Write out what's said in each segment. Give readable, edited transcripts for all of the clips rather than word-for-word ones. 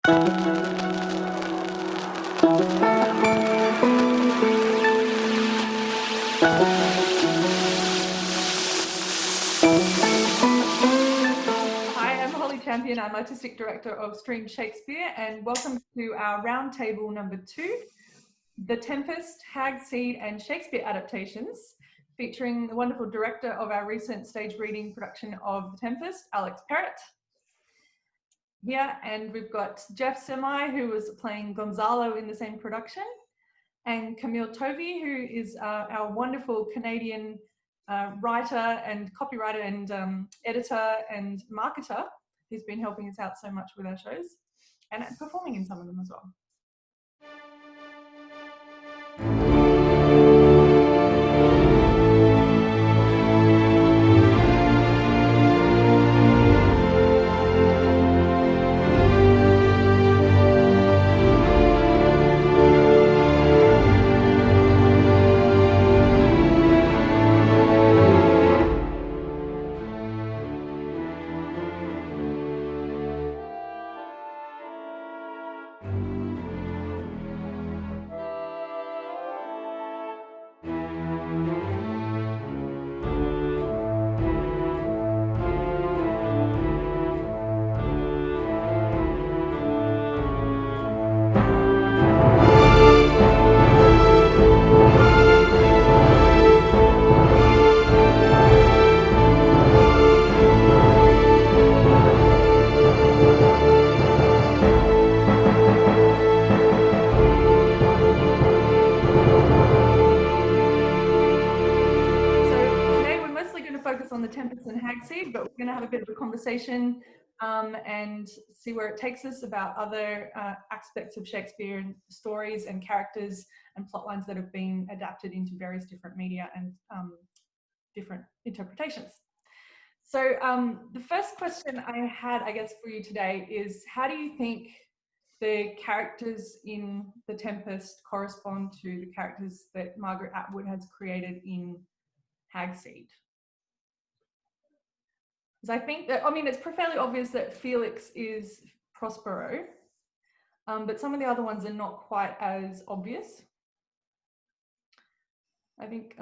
I'm Artistic Director of Stream Shakespeare, and welcome to our Roundtable number 2, The Tempest, Hag Seed and Shakespeare Adaptations, featuring the wonderful director of our recent stage reading production of The Tempest, Alex Perritt. Here, and we've got Geoff Simrai, who was playing Gonzalo in the same production, and Camille Tovee, who is our wonderful Canadian writer and copywriter and editor and marketer, who's been helping us out so much with our shows and performing in some of them as well. On the Tempest and Hag Seed, but we're going to have a bit of a conversation and see where it takes us about other aspects of Shakespeare and stories and characters and plotlines that have been adapted into various different media and different interpretations. So the first question I had, I guess, for you today is, how do you think the characters in The Tempest correspond to the characters that Margaret Atwood has created in Hag Seed? Because I think that, I mean, it's fairly obvious that Felix is Prospero, but some of the other ones are not quite as obvious. I think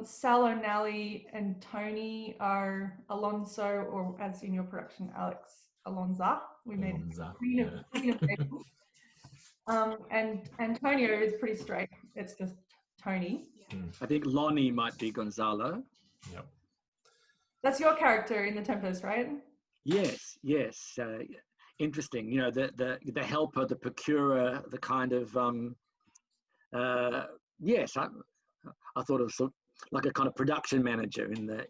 Sal O'Malley and Tony are Alonso, or as in your production, Alex Alonza. We made Queen of Naples. And Antonio is pretty straight. It's just Tony. I think Lonnie might be Gonzalo. Yep. That's your character in The Tempest, right? Yes. Interesting. You know, the helper, the procurer, the kind of yes. I thought it was sort of like a kind of production manager in the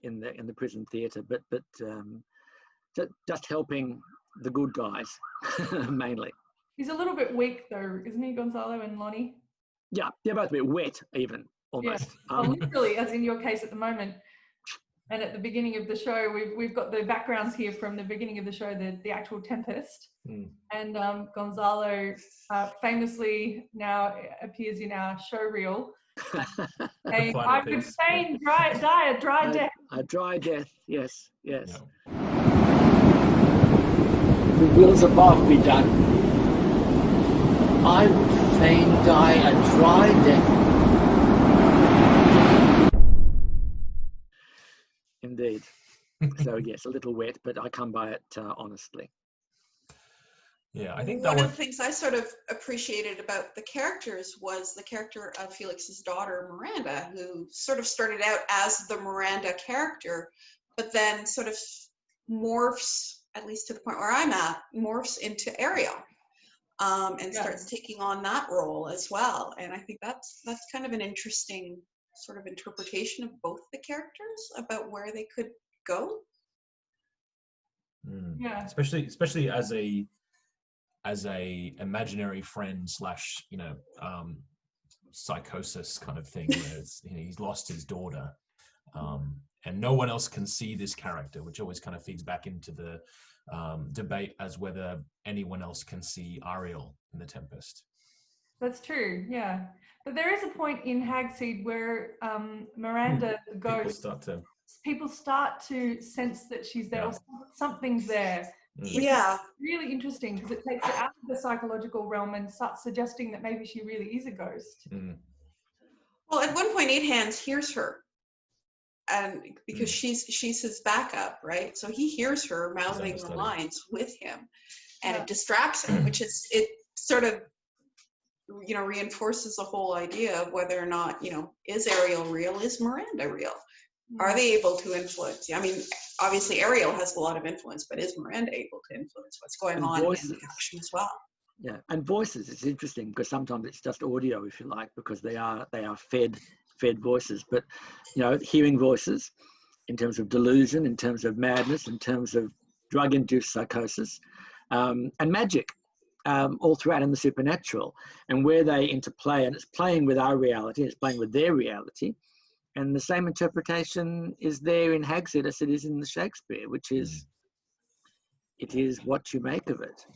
prison theatre, but just helping the good guys mainly. He's a little bit weak though, isn't he, Gonzalo and Lonnie? Yeah, they're both a bit wet, even almost. Yeah. Well, literally, as in your case at the moment. And at the beginning of the show, we've got the backgrounds here from the beginning of the show, the actual Tempest. And Gonzalo famously now appears in our show reel. Saying, I would feign die a dry death. A dry death, yes. Yeah. The wills above be done. I would fain die a dry death. Indeed. So yes, a little wet, but I come by it honestly. Yeah, I think one of the things I sort of appreciated about the characters was the character of Felix's daughter, Miranda, who sort of started out as the Miranda character, but then sort of morphs, at least to the point where I'm at, morphs into Ariel, and starts taking on that role as well. And I think that's kind of an interesting sort of interpretation of both the characters about where they could go. Yeah, especially as a imaginary friend / psychosis kind of thing, where he's lost his daughter, and no one else can see this character, which always kind of feeds back into the debate as whether anyone else can see Ariel in The Tempest. That's true, yeah. But there is a point in Hag Seed where Miranda, the ghost, people start to sense that she's there, or something's there. Yeah. Really interesting because it takes it out of the psychological realm and starts suggesting that maybe she really is a ghost. Well, at one point, Eight Hands hears her, and because she's his backup, right? So he hears her mouthing the lines with him, and it distracts him, which it sort of, you know, reinforces the whole idea of whether or not, you know, is Ariel real? Is Miranda real? Are they able to influence? I mean, obviously Ariel has a lot of influence, but is Miranda able to influence what's going on in the action as well? Yeah, and voices, it's interesting because sometimes it's just audio, if you like, because they are fed voices. But, you know, hearing voices in terms of delusion, in terms of madness, in terms of drug-induced psychosis, and magic, all throughout in the supernatural, and where they interplay, and it's playing with our reality, it's playing with their reality. And the same interpretation is there in Hag Seed as it is in the Shakespeare, which is, it is what you make of it.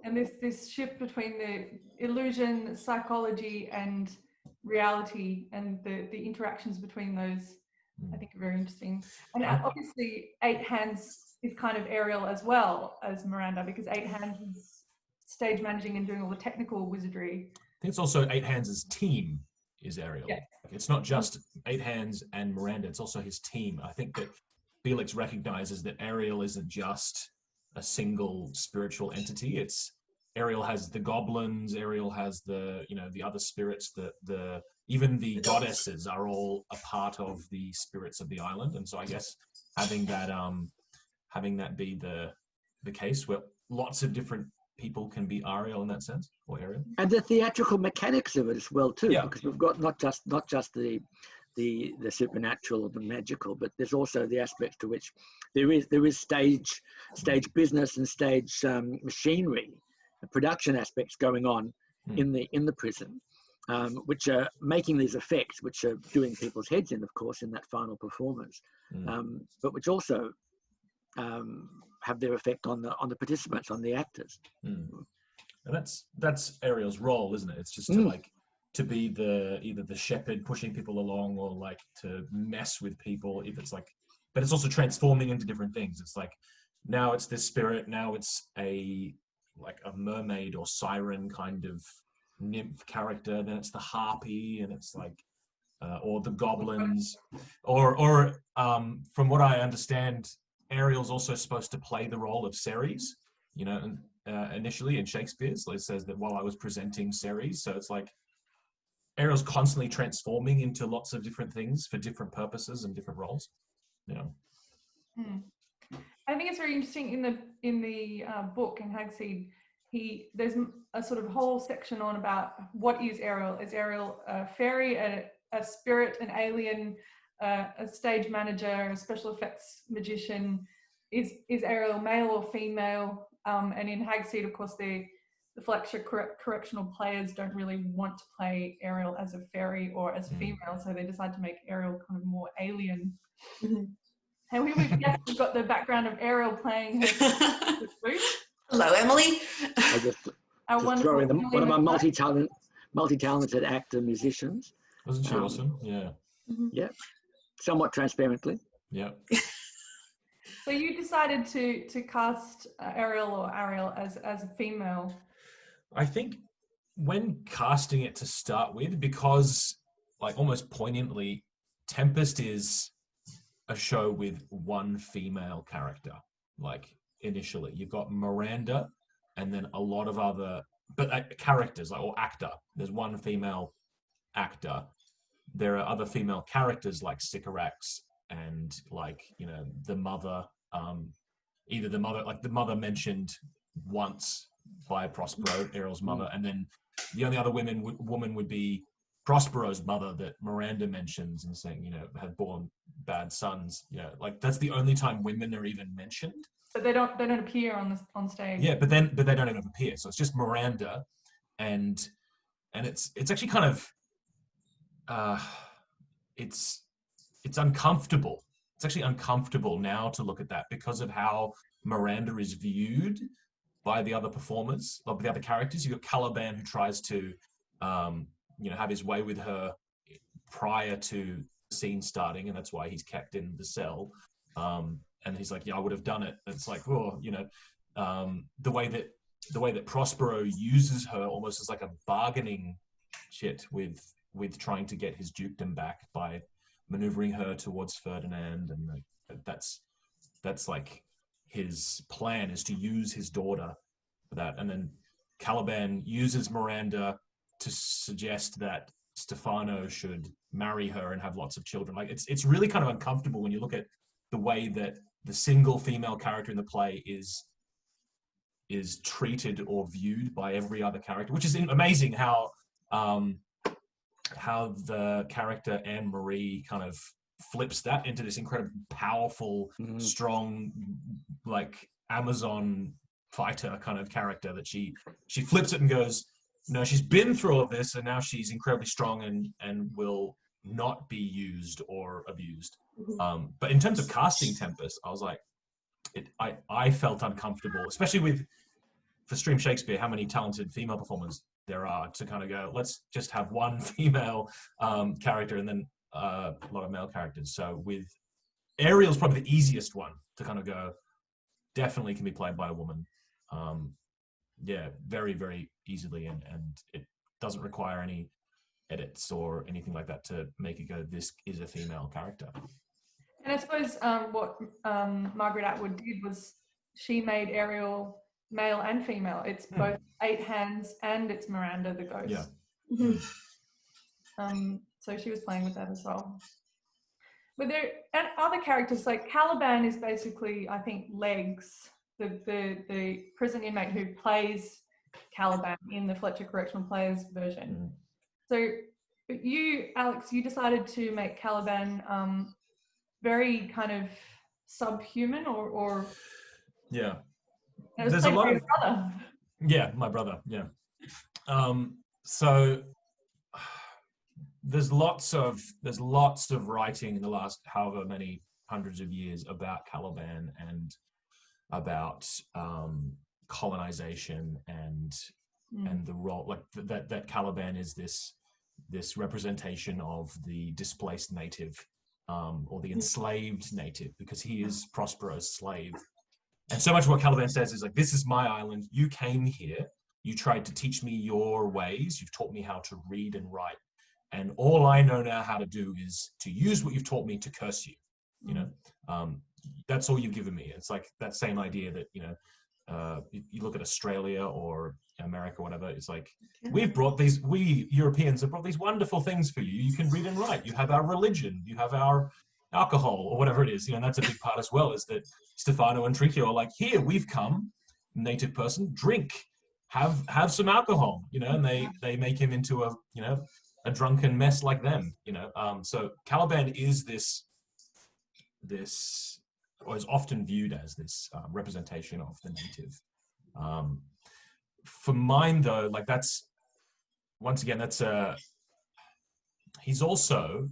And this shift between the illusion, psychology, and reality, and the interactions between those, I think are very interesting. And obviously, Eight Hands is kind of Ariel as well as Miranda, because Eight Hands is stage managing and doing all the technical wizardry. I think it's also Eight Hands' team is Ariel. Yeah. It's not just Eight Hands and Miranda, it's also his team. I think that Felix recognizes that Ariel isn't just a single spiritual entity. It's Ariel has the goblins, Ariel has the, you know, the other spirits, the even the goddesses are all a part of the spirits of the island. And so I guess having that be the case where lots of different people can be Ariel in that sense, or Ariel. And the theatrical mechanics of it as well too, because we've got not just the supernatural or the magical, but there's also the aspects to which there is stage business and stage machinery, production aspects going on in the prison, which are making these effects, which are doing people's heads in, of course, in that final performance, but which also have their effect on the participants, on the actors. And that's Ariel's role, isn't it? It's just to be either the shepherd pushing people along, or like to mess with people. If it's like, but it's also transforming into different things. It's like now it's this spirit, now it's a mermaid or siren kind of nymph character. Then it's the harpy, and it's like or the goblins, or from what I understand, Ariel's also supposed to play the role of Ceres, you know, initially in Shakespeare's. It says that while I was presenting Ceres, so it's like Ariel's constantly transforming into lots of different things for different purposes and different roles. You know. I think it's very interesting in the book in Hag Seed. There's a sort of whole section on about what is Ariel. Is Ariel a fairy, a spirit, an alien, a stage manager, a special effects magician? Is Ariel male or female? And in Hag Seed, of course, the Fletcher correctional players don't really want to play Ariel as a fairy or as female, so they decide to make Ariel kind of more alien. And we've got the background of Ariel playing her flute. Hello, Emily. I just throw in one of my multi-talented actor musicians. Wasn't she awesome? Yeah. Yeah. Somewhat transparently. Yeah. So you decided to cast Ariel as a female. I think when casting it to start with, because like almost poignantly, Tempest is a show with one female character. Like initially, you've got Miranda, and then a lot of other characters, like, or actor. There's one female actor. There are other female characters like Sycorax and like, you know, the mother. Either the mother mentioned once by Prospero, Ariel's mother, and then the only other woman would be Prospero's mother that Miranda mentions and saying, you know, had born bad sons. Yeah, like that's the only time women are even mentioned. But they don't appear on stage. Yeah, but they don't even appear. So it's just Miranda, and it's actually kind of it's uncomfortable. It's actually uncomfortable now to look at that because of how Miranda is viewed by the other performers, like the other characters. You've got Caliban, who tries to, have his way with her prior to the scene starting, and that's why he's kept in the cell. And he's like, yeah, I would have done it. And it's like, well, you know, the way that Prospero uses her almost as like a bargaining chit with trying to get his dukedom back by maneuvering her towards Ferdinand, and that's like his plan, is to use his daughter for that. And then Caliban uses Miranda to suggest that Stefano should marry her and have lots of children. Like it's really kind of uncomfortable when you look at the way that the single female character in the play is treated or viewed by every other character, which is amazing how the character Anne Marie kind of flips that into this incredibly powerful, strong, like Amazon fighter kind of character, that she flips it and goes, no, she's been through all of this and now she's incredibly strong and will not be used or abused. But in terms of casting Tempest, I was like, I felt uncomfortable, especially for Stream Shakespeare, how many talented female performers there are, to kind of go, let's just have one female character and then a lot of male characters. So with Ariel's probably the easiest one to kind of go, definitely can be played by a woman. Yeah, very, very easily, and it doesn't require any edits or anything like that to make it go, this is a female character. And I suppose what Margaret Atwood did was she made Ariel male and female. It's both 8 hands and it's Miranda the ghost. Yeah. So she was playing with that as well. But there and other characters, like Caliban is basically, I think, Legs, the prison inmate who plays Caliban in the Fletcher Correctional Players version. So you, Alex, you decided to make Caliban very kind of subhuman, or yeah. There's a lot of brother. Yeah, my brother. Yeah. So there's lots of writing in the last however many hundreds of years about Caliban and about colonization and the role, like that Caliban is this representation of the displaced native, or the enslaved native, because he is Prospero's slave. And so much of what Caliban says is like, this is my island, you came here, you tried to teach me your ways, you've taught me how to read and write, and all I know now how to do is to use what you've taught me to curse you. You know, that's all you've given me. It's like that same idea that, you know, you look at Australia or America, whatever, it's like, we Europeans have brought these wonderful things for you. You can read and write. You have our religion. You have our alcohol, or whatever it is. You know, and that's a big part as well, is that Stefano and Tricio are like, here, we've come, native person, drink, have some alcohol, you know, and they make him into a, you know, a drunken mess like them, you know. So Caliban is this, or is often viewed as this representation of the native. For mine, though, like that's, once again, that's he's also,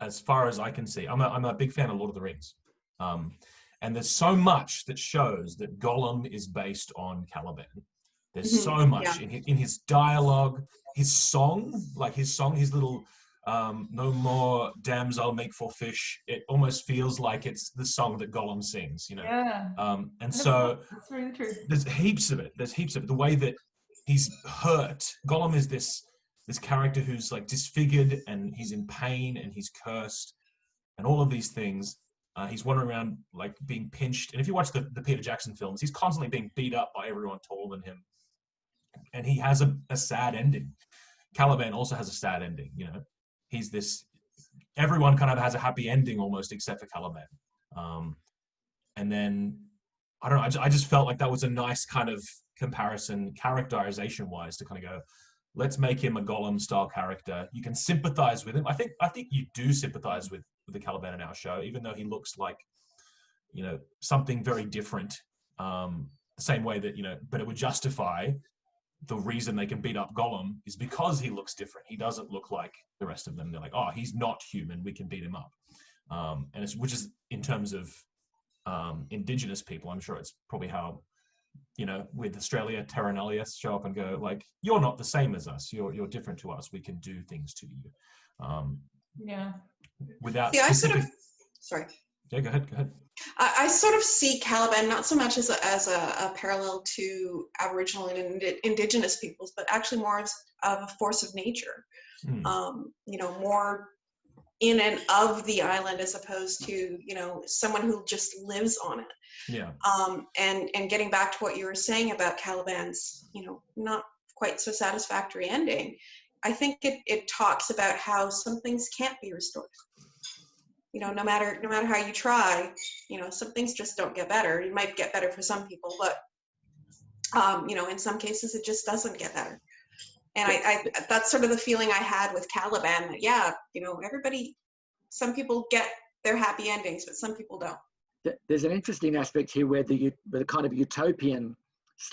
as far as I can see, I'm a big fan of Lord of the Rings. And there's so much that shows that Gollum is based on Caliban. There's so much in his dialogue, his song, his little no more dams I'll make for fish. It almost feels like it's the song that Gollum sings, you know. Yeah. And so that's really true. There's heaps of it. The way that he's hurt. Gollum is this character who's like disfigured, and he's in pain, and he's cursed, and all of these things. He's wandering around like being pinched. And if you watch the Peter Jackson films, he's constantly being beat up by everyone taller than him. And he has a sad ending. Caliban also has a sad ending, you know. He's this, everyone kind of has a happy ending almost, except for Caliban. And then, I don't know, I just felt like that was a nice kind of comparison, characterization-wise, to kind of go, let's make him a Gollum-style character. You can sympathize with him. I think you do sympathize with the Caliban in our show, even though he looks like, you know, something very different. The same way that, you know, but it would justify the reason they can beat up Gollum is because he looks different. He doesn't look like the rest of them. They're like, oh, he's not human, we can beat him up. And which is, in terms of indigenous people, I'm sure it's probably how, you know, with Australia, Terra Nullius show up and go like, you're not the same as us. You're different to us. We can do things to you. Yeah. Without I specific... sorry. Yeah, go ahead. I sort of see Caliban not so much as a parallel to Aboriginal and Indigenous peoples, but actually more as of a force of nature. More in and of the island as opposed to, someone who just lives on it. Yeah. And getting back to what you were saying about Caliban's, not quite so satisfactory ending, I think it talks about how some things can't be restored. No matter how you try, some things just don't get better. It might get better for some people, but in some cases it just doesn't get better. And I that's sort of the feeling I had with Caliban, that everybody, some people get their happy endings, but some people don't. There's an interesting aspect here where the kind of utopian /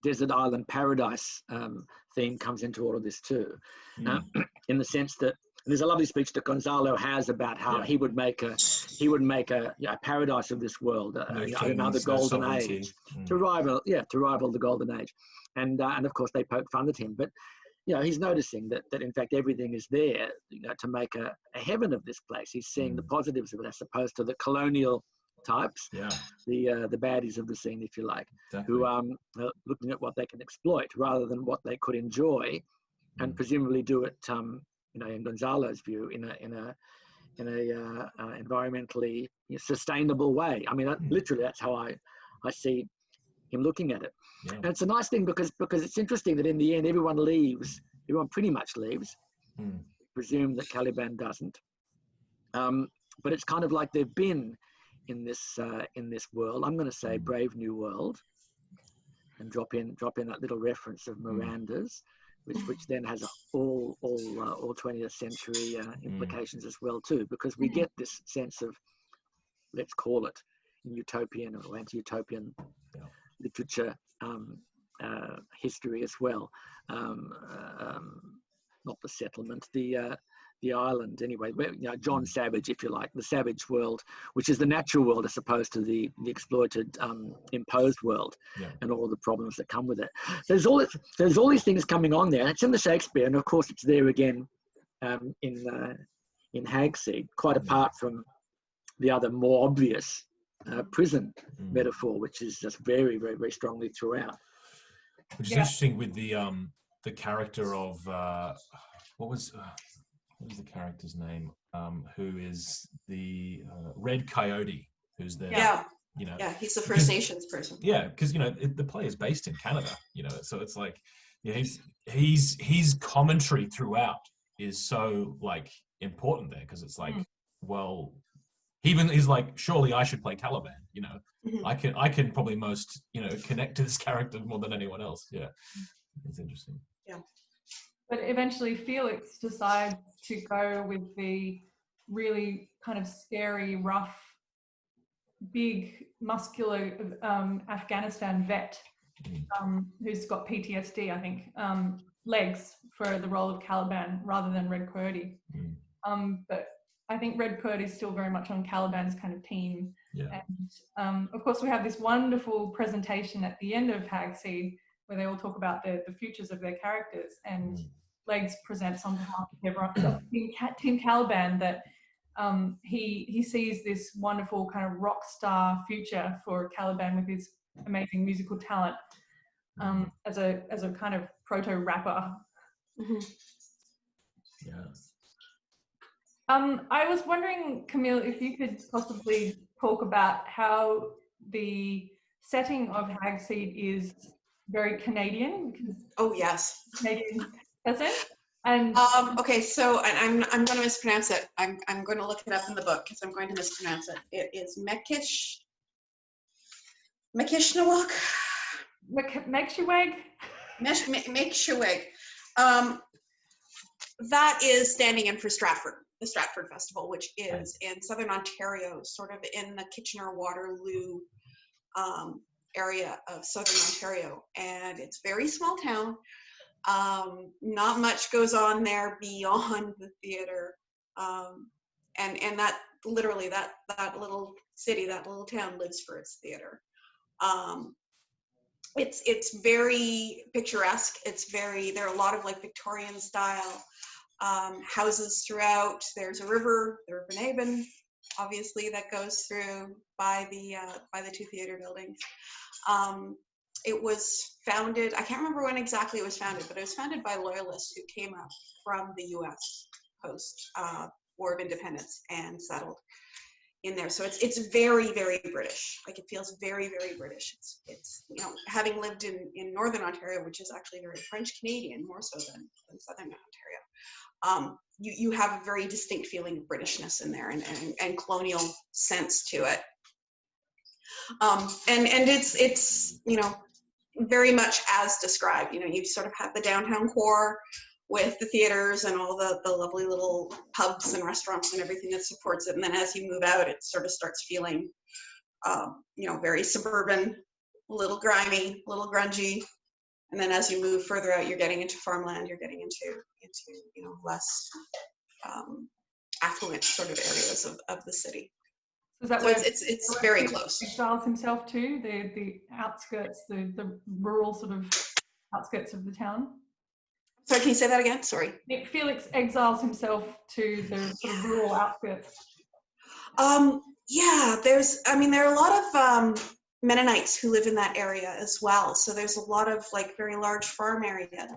desert island paradise theme comes into all of this too, in the sense that there's a lovely speech that Gonzalo has about how he would make a paradise of this world, another golden age, to rival the golden age, and of course they poke fun at him, but he's noticing that in fact everything is there, to make a heaven of this place. He's seeing the positives of it as opposed to the colonial types, the baddies of the scene, if you like, who are looking at what they can exploit rather than what they could enjoy, and presumably do it, in Gonzalo's view, in a environmentally sustainable way. I mean, literally, that's how I see him looking at it. Yeah. And it's a nice thing because it's interesting that in the end, everyone pretty much leaves. Presume that Caliban doesn't. But it's kind of like they've been in this world. I'm going to say Brave New World, and drop in that little reference of Miranda's, which then has all 20th century implications as well too, because we get this sense of, let's call it, utopian or anti-utopian literature history as well. Not the settlement, the island anyway, where, John Savage, if you like, the savage world, which is the natural world as opposed to the exploited, imposed world, and all the problems that come with it. There's all these things coming on there, and it's in the Shakespeare, and of course it's there again in Hag Seed, quite apart from the other more obvious prison metaphor, which is just very, very, very strongly throughout. Which is interesting with the character of what was the character's name? Who is the Red Coyote? Who's the he's the First Nations person. Yeah, because the play is based in Canada. So it's like his commentary throughout is so like important there, because it's like he's like, surely I should play Caliban. I can probably most connect to this character more than anyone else. Yeah, it's interesting. Yeah. But eventually Felix decides to go with the really kind of scary, rough, big, muscular Afghanistan vet who's got PTSD, I think, legs for the role of Caliban rather than Red Coyote. But I think Red Coyote is still very much on Caliban's kind of team. Yeah. And of course we have this wonderful presentation at the end of Hag Seed where they all talk about the futures of their characters, and Legs presents on behalf of everyone, Team Caliban, that he sees this wonderful kind of rock star future for Caliban with his amazing musical talent as a kind of proto rapper. Yeah. I was wondering, Camille, if you could possibly talk about how the setting of Hag Seed is very Canadian. Oh yes, Canadian person. And okay, so I'm going to mispronounce it. I'm going to look it up in the book because I'm going to mispronounce it. It is Mekishnawook. Mekshaweg. That is standing in for Stratford, the Stratford Festival, which is in southern Ontario, sort of in the Kitchener-Waterloo area of southern Ontario, and it's a very small town. Not much goes on there beyond the theater, and that literally that little city, that little town lives for its theater. It's very picturesque. There are a lot of like Victorian style houses throughout. There's a river, the River Naven, obviously, that goes through by the two theater buildings. It was founded, I can't remember when exactly it was founded, but it was founded by loyalists who came up from the US post War of Independence and settled in there. So it's very, very British. Like, it feels very, very British. It's you know, having lived in Northern Ontario, which is actually very French Canadian, more so than Southern Ontario. You have a very distinct feeling of Britishness in there, and colonial sense to it. And it's you know, very much as described. You know, you sort of have the downtown core with the theaters and all the lovely little pubs and restaurants and everything that supports it. And then as you move out, it sort of starts feeling, you know, very suburban, a little grimy, a little grungy. And then as you move further out, you're getting into farmland, you're getting into you know, less affluent sort of areas of the city. So is that So where it's very close. exiles himself too, the outskirts, the rural sort of outskirts of the town? Sorry, can you say that again? Sorry. Nick Felix exiles himself to the sort of rural outskirts. Yeah, there are a lot of Mennonites who live in that area as well. So there's a lot of like very large farm area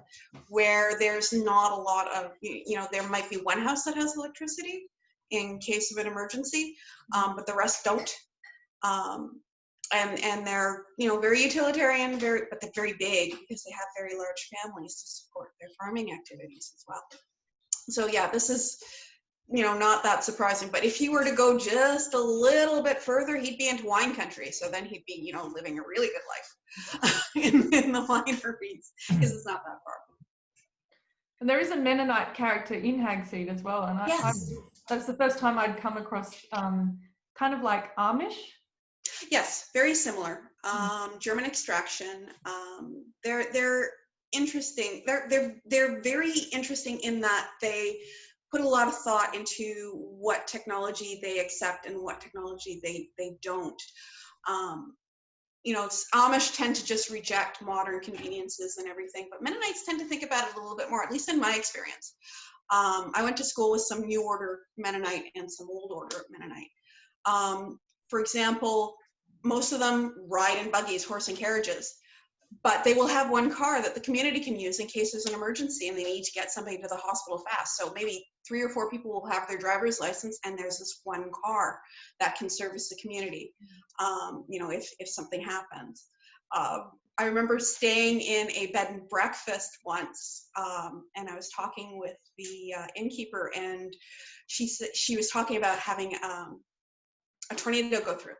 where there's not a lot of, you know, there might be one house that has electricity in case of an emergency, but the rest don't. And they're, you know, very utilitarian, but they're very big because they have very large families to support their farming activities as well. So yeah, this is, you know, not that surprising. But if he were to go just a little bit further, he'd be into wine country. So then he'd be, you know, living a really good life in the wineries, because it's not that far. And there is a Mennonite character in Hag Seed as well. And yes. That's the first time I'd come across kind of like Amish. Yes, very similar. German extraction. They're interesting. They're very interesting in that they put a lot of thought into what technology they accept and what technology they don't. You know, Amish tend to just reject modern conveniences and everything, but Mennonites tend to think about it a little bit more, at least in my experience. I went to school with some New Order Mennonite and some Old Order Mennonite. For example, most of them ride in buggies, horse and carriages, but they will have one car that the community can use in case there's an emergency and they need to get somebody to the hospital fast. So maybe 3 or 4 people will have their driver's license, and there's this one car that can service the community, you know, if something happens. I remember staying in a bed and breakfast once, and I was talking with the innkeeper, and she was talking about having a tornado go through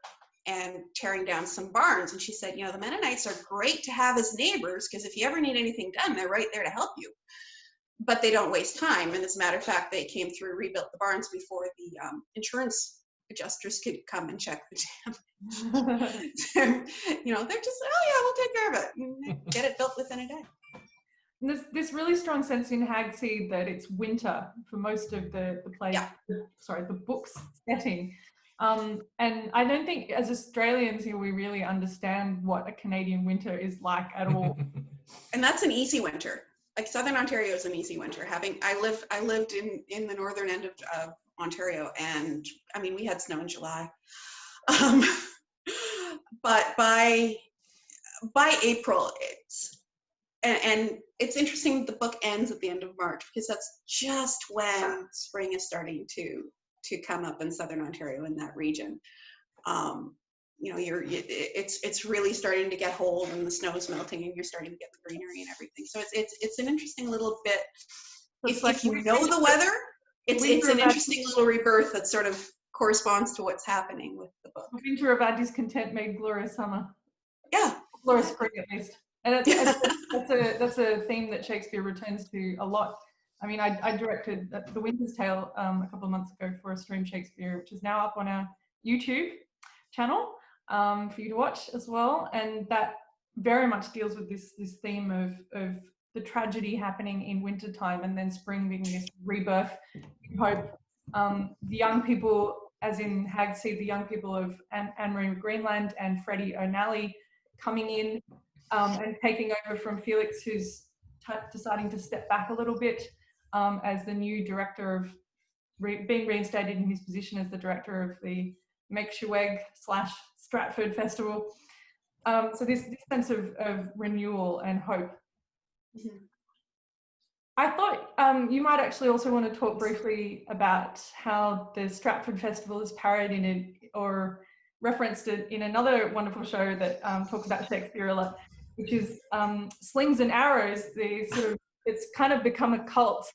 and tearing down some barns. And she said, you know, the Mennonites are great to have as neighbors, because if you ever need anything done, they're right there to help you. But they don't waste time. And as a matter of fact, they came through, rebuilt the barns before the insurance adjusters could come and check the damage. You know, they're just, oh yeah, we'll take care of it. And get it built within a day. And there's this really strong sense in Hag Seed that it's winter for most of the play, yeah. The book's setting. And I don't think as Australians here we really understand what a Canadian winter is like at all. And that's an easy winter. Like Southern Ontario is an easy winter. I lived in the northern end of Ontario, and I mean, we had snow in July. But by April, and it's interesting, the book ends at the end of March, because that's just when spring is starting to come up in Southern Ontario, in that region. You know, it's really starting to get hold, and the snow is melting, and you're starting to get the greenery and everything. So it's an interesting little bit. If you know the weather, it's an interesting little rebirth that sort of corresponds to what's happening with the book. Winter of our discontent made glorious summer. Yeah, glorious spring at least. And that's a theme that Shakespeare returns to a lot. I mean, I directed The Winter's Tale a couple of months ago for a Stream Shakespeare, which is now up on our YouTube channel for you to watch as well. And that very much deals with this theme of the tragedy happening in wintertime, and then spring being this rebirth, hope. The young people, as in Hag Seed, the young people of Anne-Marie of Greenland and Freddie O'Nally coming in and taking over from Felix, who's deciding to step back a little bit as the new director of being reinstated in his position as the director of the Meksheweg/Stratford Festival. So this sense of renewal and hope. Mm-hmm. I thought you might actually also want to talk briefly about how the Stratford Festival is parodied or referenced it in another wonderful show that talks about Shakespeare a lot, which is Slings and Arrows. It's kind of become a cult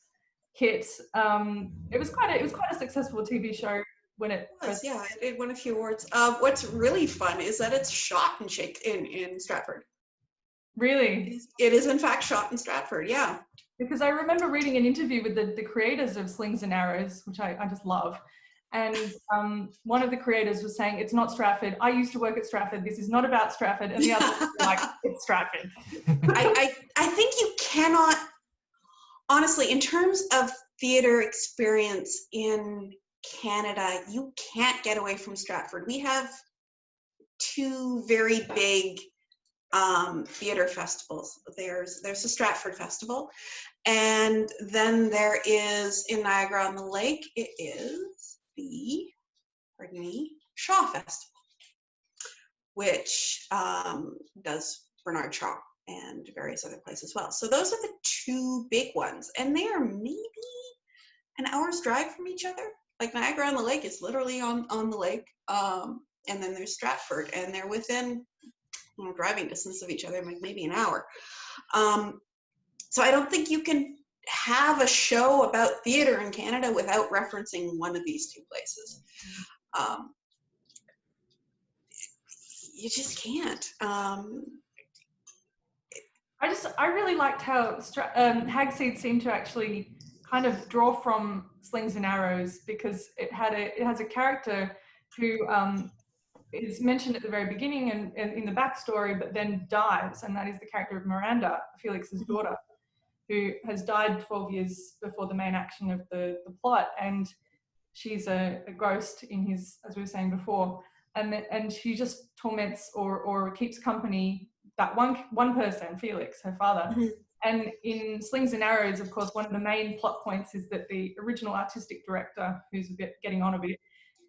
hit. It was quite a successful TV show when it was. Yeah, it won a few awards. What's really fun is that it's shot in Stratford. Really? It is in fact shot in Stratford, yeah. Because I remember reading an interview with the creators of Slings and Arrows, which I just love. And one of the creators was saying, it's not Stratford. I used to work at Stratford. This is not about Stratford. And the other was like, it's Stratford. I think you cannot, honestly, in terms of theatre experience in Canada, you can't get away from Stratford. We have two very big theatre festivals. There's the Stratford Festival, and then there is in Niagara-on-the-Lake, it is the, Shaw Festival, which does Bernard Shaw and various other places as well. So those are the two big ones, and they are maybe an hour's drive from each other. Like Niagara-on-the-Lake is literally on the lake, and then there's Stratford, and they're within driving distance of each other, like maybe an hour. So I don't think you can have a show about theatre in Canada without referencing one of these two places. You just can't. I really liked how Hag Seed seemed to actually kind of draw from Slings and Arrows, because it has a character who is mentioned at the very beginning and in the backstory, but then dies, and that is the character of Miranda, Felix's daughter, who has died 12 years before the main action of the plot, and she's a ghost in his, as we were saying before, and she just torments or keeps company that one person, Felix, her father. Mm-hmm. And in Slings and Arrows, of course, one of the main plot points is that the original artistic director, who's getting on a bit,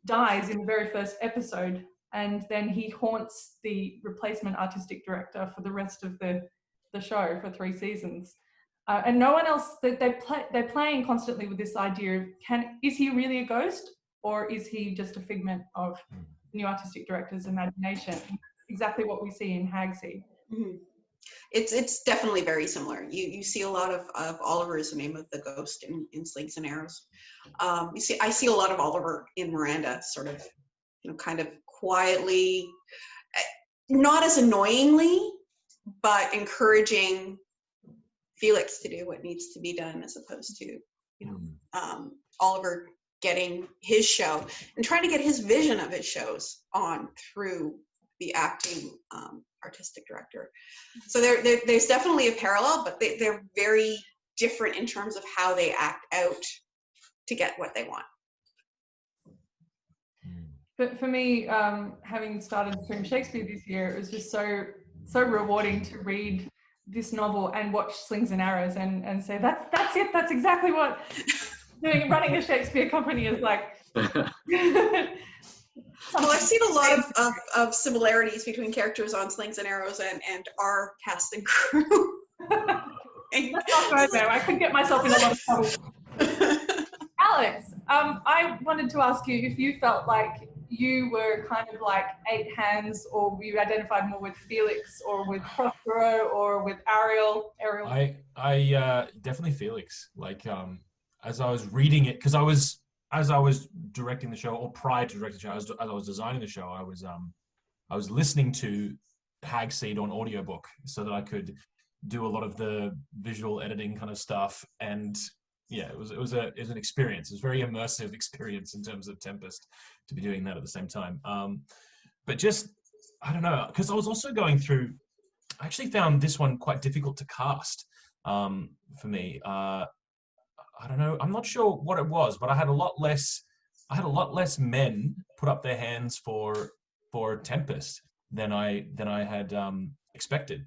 dies in the very first episode, and then he haunts the replacement artistic director for the rest of the show for 3 seasons. And no one else, they're playing constantly with this idea of, is he really a ghost, or is he just a figment of the new artistic director's imagination? Exactly what we see in Hag Seed. Mm-hmm. It's definitely very similar. You see a lot of Oliver is the name of the ghost in Slings and Arrows. I see a lot of Oliver in Miranda, sort of, kind of quietly, not as annoyingly, but encouraging Felix to do what needs to be done, as opposed to, Oliver getting his show and trying to get his vision of his shows on through the acting artistic director. So there's definitely a parallel, but they're very different in terms of how they act out to get what they want. But for me, having started doing Shakespeare this year, it was just so rewarding to read this novel and watch Slings and Arrows and say, that's it, that's exactly what running a Shakespeare company is like. Well, I've seen a lot of similarities between characters on Slings and Arrows and our cast and crew. That's not right now. I could get myself in a lot of trouble. Alex, I wanted to ask you if you felt like you were kind of like 8 hands, or you identified more with Felix or with Prospero or with Ariel. I definitely Felix. Like as I was reading it, because as I was directing the show, or prior to directing the show, as I was designing the show, I was listening to Hag Seed on audiobook so that I could do a lot of the visual editing kind of stuff. And yeah, it was an experience. It was a very immersive experience in terms of Tempest to be doing that at the same time. But just, I don't know, because I was also going through, I actually found this one quite difficult to cast for me. I don't know. I'm not sure what it was, but I had a lot less men put up their hands for Tempest than I had expected,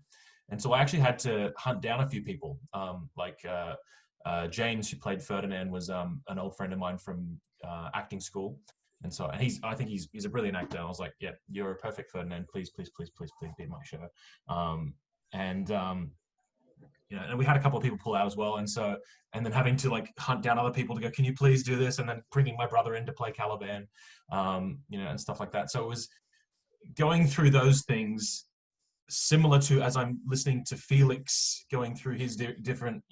and so I actually had to hunt down a few people, like James, who played Ferdinand, was an old friend of mine from acting school. And so I think he's a brilliant actor. I was like, yeah, you're a perfect Ferdinand. Please be in my show. And we had a couple of people pull out as well. And then having to like hunt down other people to go, can you please do this? And then bringing my brother in to play Caliban, and stuff like that. So it was going through those things similar to as I'm listening to Felix going through his different,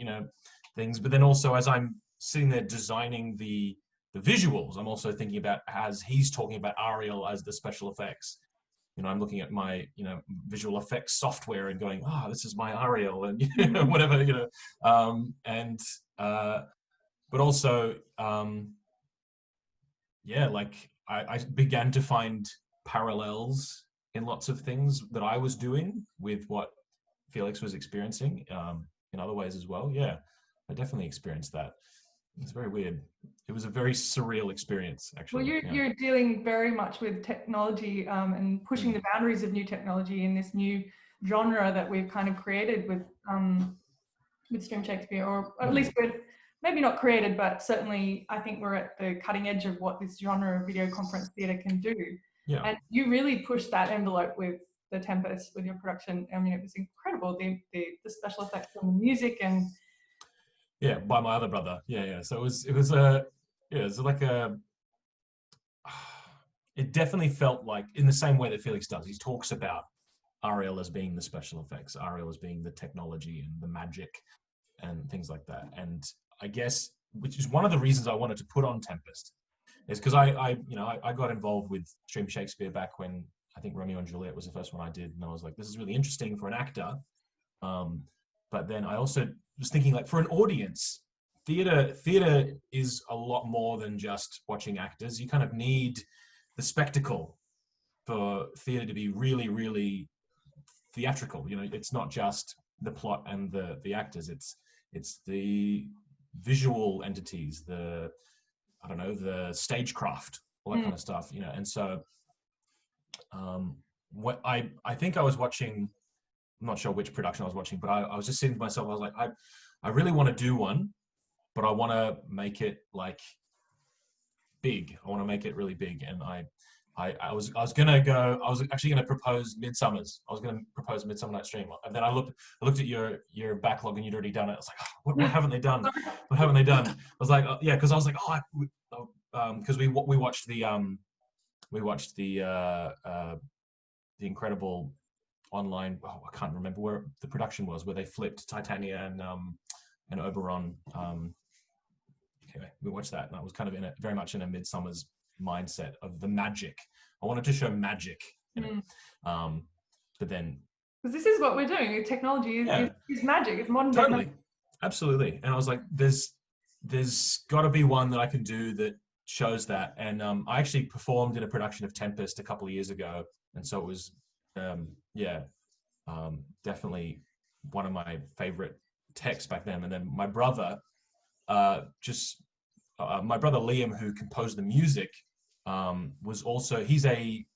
things. But then also as I'm sitting there designing the visuals, I'm also thinking about as he's talking about Ariel as the special effects. I'm looking at my, visual effects software and going, this is my Ariel and whatever, but also, I began to find parallels in lots of things that I was doing with what Felix was experiencing, in other ways as well. Yeah, I definitely experienced that. It's very weird. It was a very surreal experience, actually. Well, you're dealing very much with technology and pushing the boundaries of new technology in this new genre that we've kind of created with Stream Shakespeare, or at least we're maybe not created, but certainly I think we're at the cutting edge of what this genre of video conference theatre can do. Yeah. And you really pushed that envelope with The Tempest, with your production. I mean, it was incredible, the special effects and the music and... Yeah, by my other brother. Yeah. So it definitely felt like, in the same way that Felix does, he talks about Ariel as being the special effects, Ariel as being the technology and the magic and things like that. And I guess, which is one of the reasons I wanted to put on Tempest, is because I got involved with Stream Shakespeare back when I think Romeo and Juliet was the first one I did, and I was like, this is really interesting for an actor. But then I also was thinking, like, for an audience, theatre is a lot more than just watching actors. You kind of need the spectacle for theatre to be really, really theatrical. It's not just the plot and the actors. It's the visual entities, the stagecraft, all that kind of stuff. And so what I think I was watching. I'm not sure which production I was watching, but I was just saying to myself, I was like, I really want to do one, but I want to make it like big. I want to make it really big. And I was actually going to propose Midsummer's. I was going to propose Midsummer Night's Dream. And then I looked at your backlog and you'd already done it. I was like, what haven't they done? What haven't they done? I was like, because I was like, because we watched the incredible online, I can't remember where the production was, where they flipped Titania and Oberon. Anyway, we watched that, and I was kind of very much in a Midsummer's mindset of the magic. I wanted to show magic in it. But then, because this is what we're doing. Technology is magic. It's modern day. Totally, absolutely. And I was like, there's got to be one that I can do that shows that. And I actually performed in a production of Tempest a couple of years ago, and so it was definitely one of my favorite texts back then. And then my brother, my brother Liam, who composed the music, was also he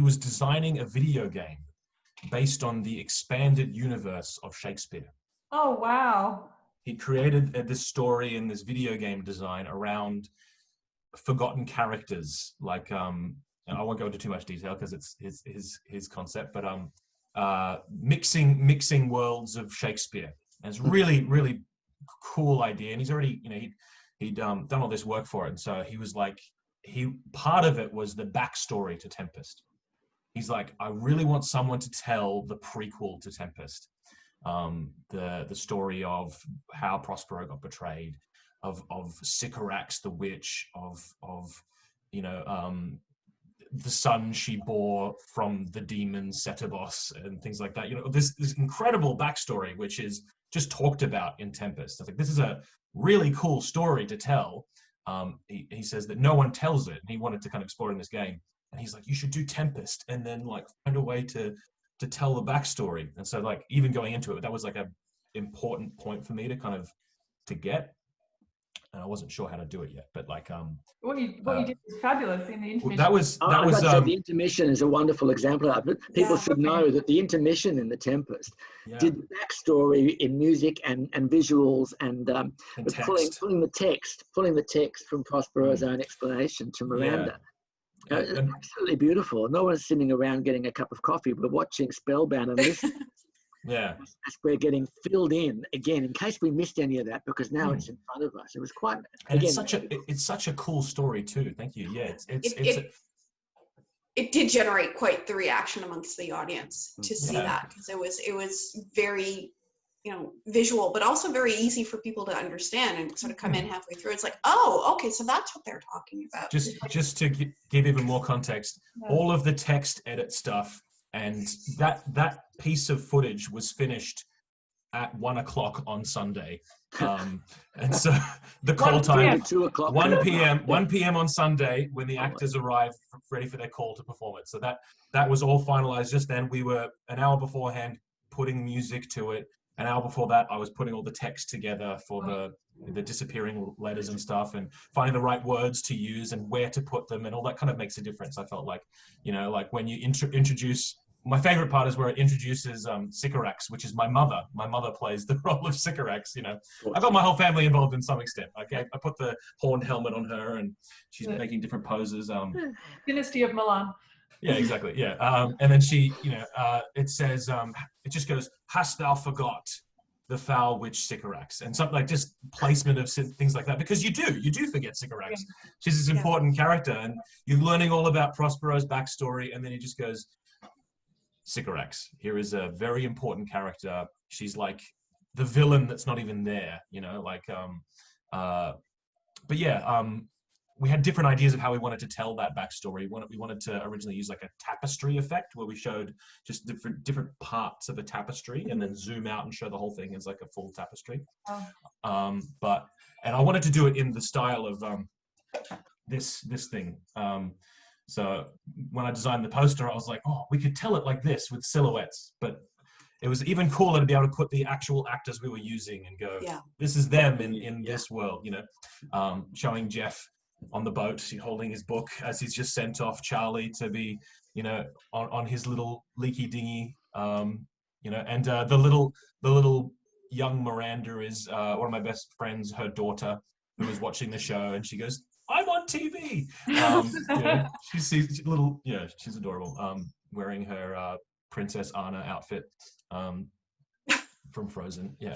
was designing a video game based on the expanded universe of Shakespeare. Oh wow! He created this story and this video game design around forgotten characters, like and I won't go into too much detail because it's his concept, but mixing worlds of Shakespeare. And it's really, really cool idea. And he's already, he'd done all this work for it. And so he was like, part of it was the backstory to Tempest. He's like, I really want someone to tell the prequel to Tempest, the story of how Prospero got betrayed, of Sycorax the witch, of the son she bore from the demon Setebos and things like that. This incredible backstory, which is just talked about in Tempest. I was like, this is a really cool story to tell. He says that no one tells it, and he wanted to kind of explore it in this game. And he's like, you should do Tempest and then like find a way to tell the backstory. And so like even going into it, that was like a important point for me to kind of to get. and I wasn't sure how to do it yet. But like, what you did was fabulous in the intermission. That was the intermission is a wonderful example of it. People should know that the intermission in The Tempest did the backstory in music and visuals and pulling the text from Prospero's own explanation to Miranda. It's absolutely beautiful. No one's sitting around getting a cup of coffee. We're watching Spellbound and listening. As we're getting filled in again, in case we missed any of that, because now it's in front of us. It was quite. And it's such a cool story too. Thank you. Yeah, it did generate quite the reaction amongst the audience to see that, because it was very, visual, but also very easy for people to understand and sort of come in halfway through. It's like, oh, okay, so that's what they're talking about. Just to give even more context, all of the text edit stuff. And that piece of footage was finished at 1 o'clock on Sunday. And so the call time, 1 p.m. on Sunday, when the actors arrived ready for their call to perform it. So that was all finalized just then. We were an hour beforehand putting music to it. An hour before that, I was putting all the text together for the disappearing letters and stuff, and finding the right words to use and where to put them, and all that kind of makes a difference. I felt like, like when you introduce. My favorite part is where it introduces Sycorax, which is my mother. My mother plays the role of Sycorax. I got my whole family involved in some extent. Okay, I put the horned helmet on her, and she's making different poses. Dynasty of Milan. Yeah, exactly. Yeah, and then she, it says, it just goes, "Hast thou forgot the foul witch Sycorax?" And something like just placement of things like that, because you do forget Sycorax. She's this important character, and you're learning all about Prospero's backstory, and then he just goes, Sycorax, here is a very important character. She's like the villain that's not even there, but yeah, we had different ideas of how we wanted to tell that backstory. We wanted to originally use like a tapestry effect, where we showed just different parts of a tapestry and then zoom out and show the whole thing as like a full tapestry. And I wanted to do it in the style of this thing. So when I designed the poster, I was like, oh, we could tell it like this with silhouettes. But it was even cooler to be able to put the actual actors we were using and go, this is them in this world, showing Geoff on the boat, holding his book as he's just sent off Charlie to be, on his little leaky dinghy, and the little young Miranda is one of my best friends, her daughter, who was watching the show, and she goes, I'm on TV. She's adorable. Wearing her Princess Anna outfit from Frozen. Yeah.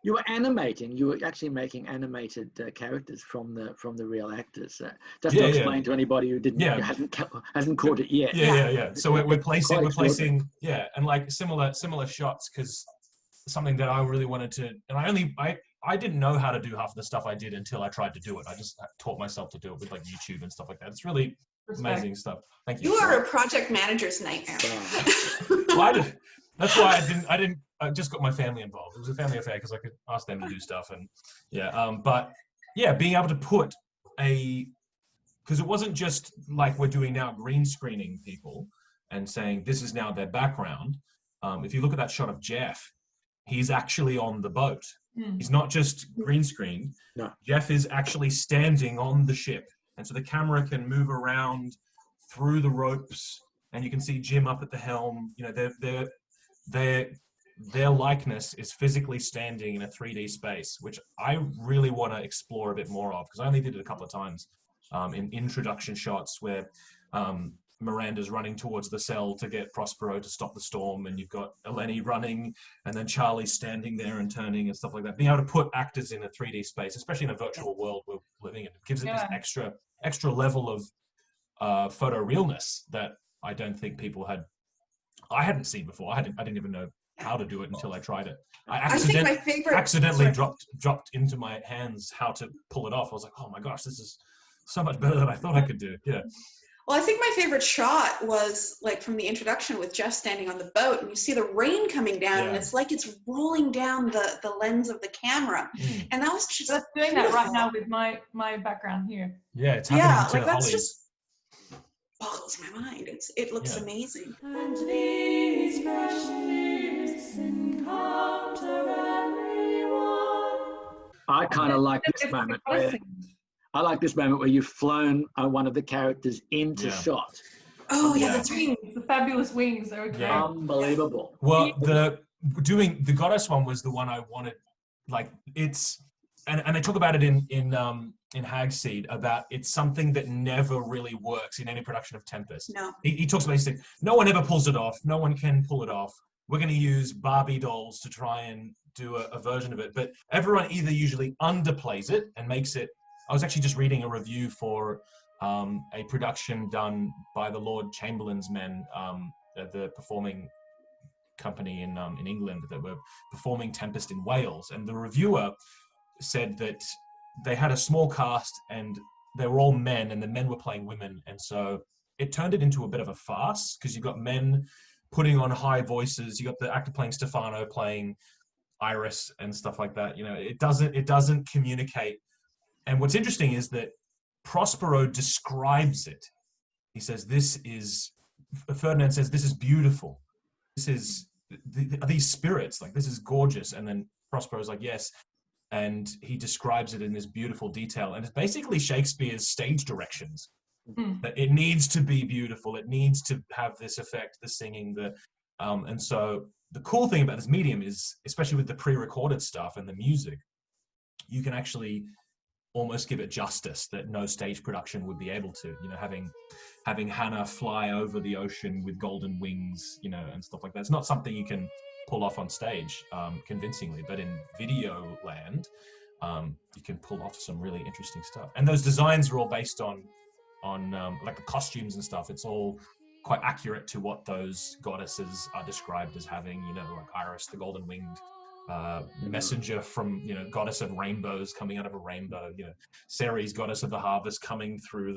You were animating. You were actually making animated characters from the real actors. Just to explain to anybody who hasn't caught it yet. Yeah. So we're placing, and like similar shots, because something that I really wanted to, and I didn't know how to do half of the stuff I did until I tried to do it. I just taught myself to do it with like YouTube and stuff like that. It's really amazing stuff. Thank you. You are a project manager's nightmare. Well, that's why I just got my family involved. It was a family affair because I could ask them to do stuff, and being able to put because it wasn't just like we're doing now, green screening people and saying this is now their background. If you look at that shot of Geoff, he's actually on the boat. He's not just green screened. No. Geoff is actually standing on the ship, and so the camera can move around through the ropes, and you can see Jim up at the helm. Their likeness is physically standing in a 3D space, which I really want to explore a bit more of, because I only did it a couple of times in introduction shots where Miranda's running towards the cell to get Prospero to stop the storm, and you've got Eleni running, and then Charlie standing there and turning and stuff like that. Being able to put actors in a 3D space, especially in a virtual world we're living in, it gives it this extra level of photo realness that I don't think people I hadn't seen before. I didn't even know how to do it until I tried it. I accidentally dropped into my hands how to pull it off. I was like, oh my gosh, this is so much better than I thought I could do. Yeah. Well, I think my favorite shot was like from the introduction with Geoff standing on the boat, and you see the rain coming down, and it's like it's rolling down the lens of the camera, and that was just doing that right now with my background here. Yeah, it's happening to that's Holly. just boggles my mind. It looks amazing. And these fresh leaves encounter everyone. I kind of like this moment. I like this moment where you've flown one of the characters into shot. Oh yeah, that's wings, the fabulous wings. Okay. Unbelievable. Well, the goddess one was the one I wanted. Like it's, and they talk about it in Hag Seed, about it's something that never really works in any production of Tempest. No. He talks about, he said, no one ever pulls it off. No one can pull it off. We're going to use Barbie dolls to try and do a version of it. But everyone either usually underplays it and makes it. I was actually just reading a review for a production done by the Lord Chamberlain's men, the performing company in England that were performing Tempest in Wales. And the reviewer said that they had a small cast and they were all men, and the men were playing women. And so it turned it into a bit of a farce, because you've got men putting on high voices. You got the actor playing Stefano playing Iris and stuff like that. You know, it doesn't communicate. And what's interesting is that Prospero describes it. He says, Ferdinand says, this is beautiful. This is, these spirits, like, this is gorgeous. And then Prospero's like, yes. And he describes it in this beautiful detail. And it's basically Shakespeare's stage directions. That it needs to be beautiful. It needs to have this effect, the singing, and so the cool thing about this medium is, especially with the pre-recorded stuff and the music, you can actually almost give it justice that no stage production would be able to. You know, having Hannah fly over the ocean with golden wings, you know, and stuff like that. It's not something you can pull off on stage convincingly, but in video land, you can pull off some really interesting stuff. And those designs are all based on like the costumes and stuff. It's all quite accurate to what those goddesses are described as having, you know, like Iris, the golden winged messenger from, you know, goddess of rainbows coming out of a rainbow, you know, Ceres, goddess of the harvest, coming through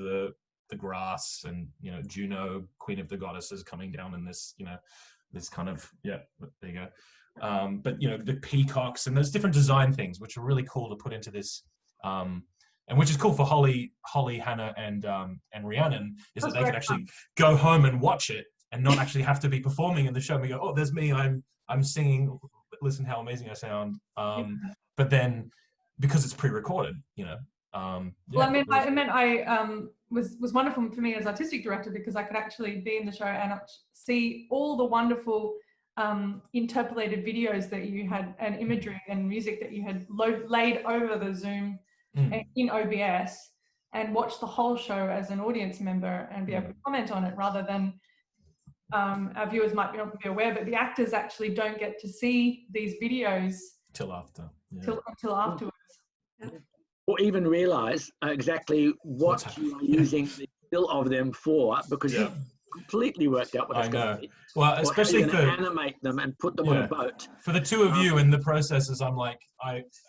the grass, and, you know, Juno, queen of the goddesses, coming down in this, you know, this kind of, there you go. But, you know, the peacocks and those different design things, which are really cool to put into this, and which is cool for Holly, Hannah, and Rhiannon, is that they can actually go home and watch it and not actually have to be performing in the show. And we go, oh, there's me, I'm singing, listen how amazing I sound. But then, because it's pre-recorded, you know. Well, I was wonderful for me as artistic director, because I could actually be in the show and see all the wonderful interpolated videos that you had, and imagery and music that you had laid over the Zoom in OBS, and watch the whole show as an audience member and be able to comment on it, rather than our viewers might not be aware, but the actors actually don't get to see these videos till after, till afterwards. Or even realize exactly what you are using the still of them for, because you've completely worked out what it's going to be. Well, especially for animate them and put them on a boat. For the two of you in the processes, I'm like,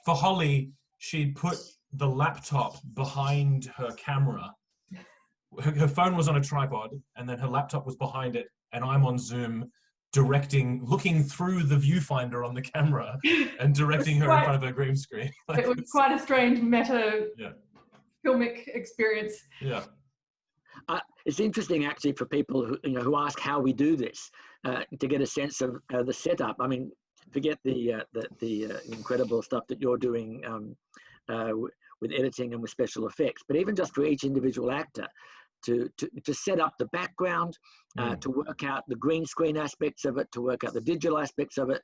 for Holly, she'd put the laptop behind her camera. Her phone was on a tripod, and then her laptop was behind it, and I'm on Zoom directing, looking through the viewfinder on the camera and directing her in front of a green screen. It was quite a strange meta filmic experience. Yeah. It's interesting actually for people who ask how we do this, to get a sense of the setup. I mean, forget the incredible stuff that you're doing with editing and with special effects, but even just for each individual actor to set up the background, to work out the green screen aspects of it, to work out the digital aspects of it.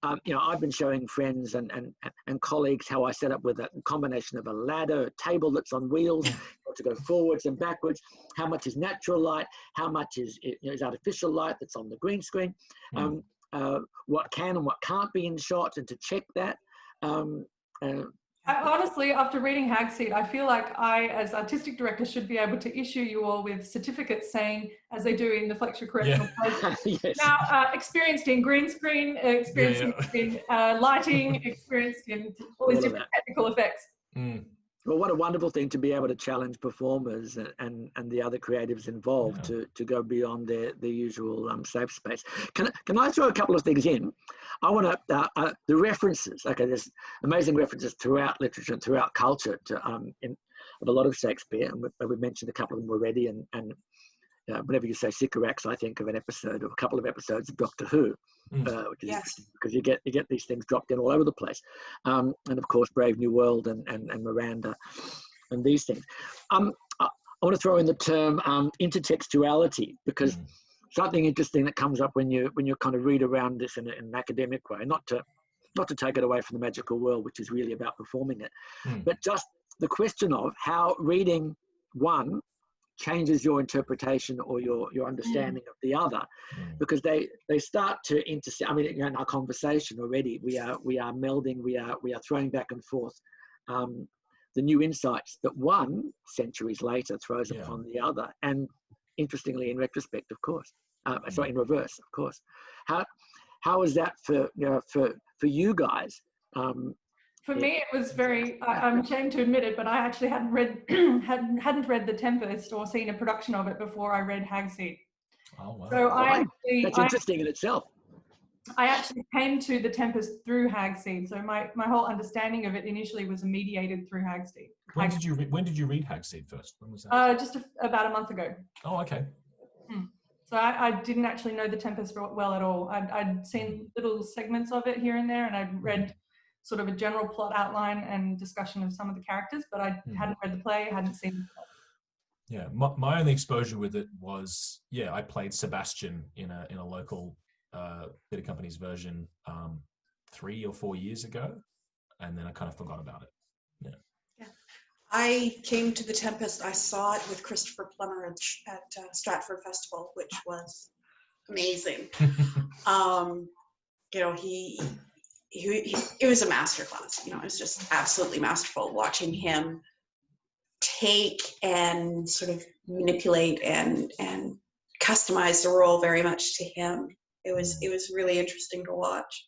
I've been showing friends and colleagues how I set up with a combination of a ladder, a table that's on wheels, to go forwards and backwards, how much is natural light, how much is artificial light that's on the green screen, what can and what can't be in shot, and to check that. Honestly, after reading Hag Seed, I feel like I, as artistic director, should be able to issue you all with certificates saying, as they do in the Fletcher Correctional Project, now experienced in green screen, experienced in lighting, experienced in all these different technical effects. Well, what a wonderful thing to be able to challenge performers and the other creatives involved to go beyond their usual safe space. Can I throw a couple of things in? I want to the references. Okay, there's amazing references throughout literature and throughout culture to of a lot of Shakespeare, and we've mentioned a couple of them already. And whenever you say Sycorax, I think of an episode or a couple of episodes of Doctor Who. which is interesting because you get these things dropped in all over the place. And of course, Brave New World and Miranda and these things. I want to throw in the term intertextuality, because something interesting that comes up when you kind of read around this in an academic way, not to take it away from the magical world, which is really about performing it, but just the question of how reading one changes your interpretation or your understanding of the other, because they start to intersect. I mean, in our conversation already, we are melding, we are throwing back and forth the new insights that one centuries later throws upon the other, and interestingly, in retrospect, of course, in reverse, of course. How is that for you guys? For me, it was very, I'm ashamed to admit it, but I actually hadn't read The Tempest or seen a production of it before I read Hag Seed. Oh, wow. So that's interesting in itself. I actually came to The Tempest through Hag Seed. So my whole understanding of it initially was mediated through Hag Seed. When did you read Hag Seed first? When was that? Just about a month ago. Oh, okay. So I didn't actually know The Tempest well at all. I'd seen little segments of it here and there, and I'd read sort of a general plot outline and discussion of some of the characters, but I hadn't read the play, hadn't seen the plot. Yeah, my only exposure with it was, I played Sebastian in a local theatre company's version 3 or 4 years ago, and then I kind of forgot about it. Yeah. I came to The Tempest, I saw it with Christopher Plummer at Stratford Festival, which was amazing. It was a masterclass. It was just absolutely masterful watching him take and sort of manipulate and customize the role very much to him. It was really interesting to watch.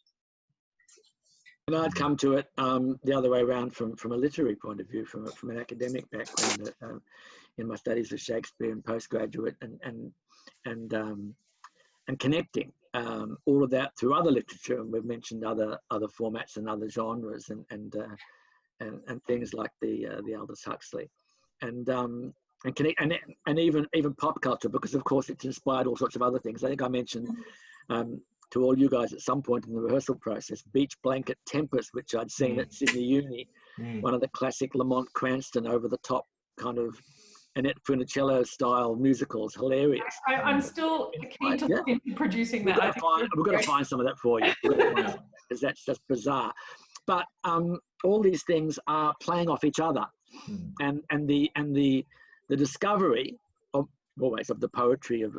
And I'd come to it the other way around from a literary point of view, from an academic background in my studies of Shakespeare and postgraduate, and connecting all of that through other literature. And we've mentioned other formats and other genres and things like the Aldous Huxley, and connect and even pop culture, because of course it's inspired all sorts of other things. I think I mentioned to all you guys at some point in the rehearsal process, Beach Blanket Tempest, which I'd seen at Sydney Uni, one of the classic Lamont Cranston over the top kind of Annette Funicello style musicals, hilarious. I'm still keen to look into producing that. We're going to find some of that for you, because that's just bizarre. But all these things are playing off each other, and the discovery of always of the poetry of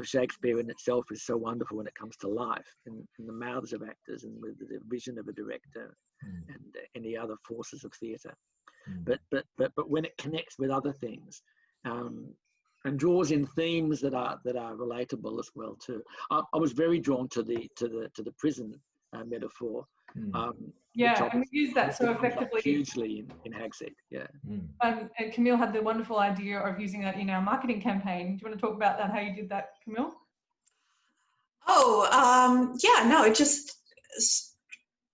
Shakespeare in itself is so wonderful when it comes to life in the mouths of actors and with the vision of a director and any other forces of theatre. But when it connects with other things and draws in themes that are relatable as well too. I was very drawn to the prison metaphor. And we use that so effectively. Hugely in Hag Seed, And Camille had the wonderful idea of using that in our marketing campaign. Do you want to talk about that, how you did that, Camille?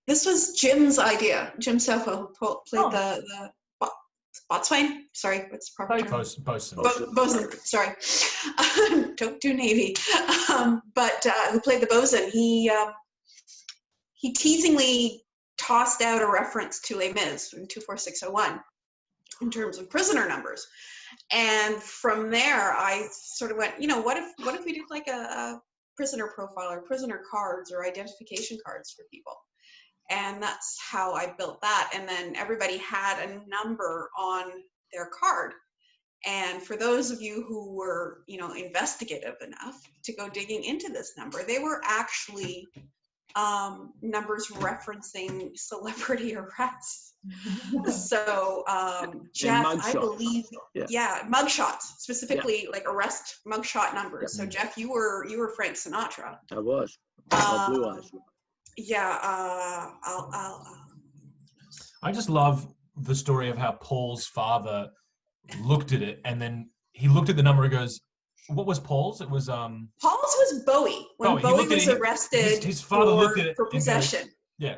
This was Jim's idea. Jim Sofo played the boatswain. Sorry, what's the proper term? Bosun. Sorry, don't do Navy. Who played the bosun? He teasingly tossed out a reference to Les Mis in 24601 in terms of prisoner numbers, and from there I sort of went, what if we did like a prisoner profile or prisoner cards or identification cards for people. And that's how I built that. And then everybody had a number on their card. And for those of you who were, investigative enough to go digging into this number, they were actually numbers referencing celebrity arrests. So Geoff, I believe, mugshots, specifically like arrest mugshot numbers. So Geoff, you were Frank Sinatra. I was. Blue eyes. I just love the story of how Paul's father looked at it, and then he looked at the number and goes, what was Paul's? It was Paul's was Bowie. When Bowie was arrested his father looked at it for possession.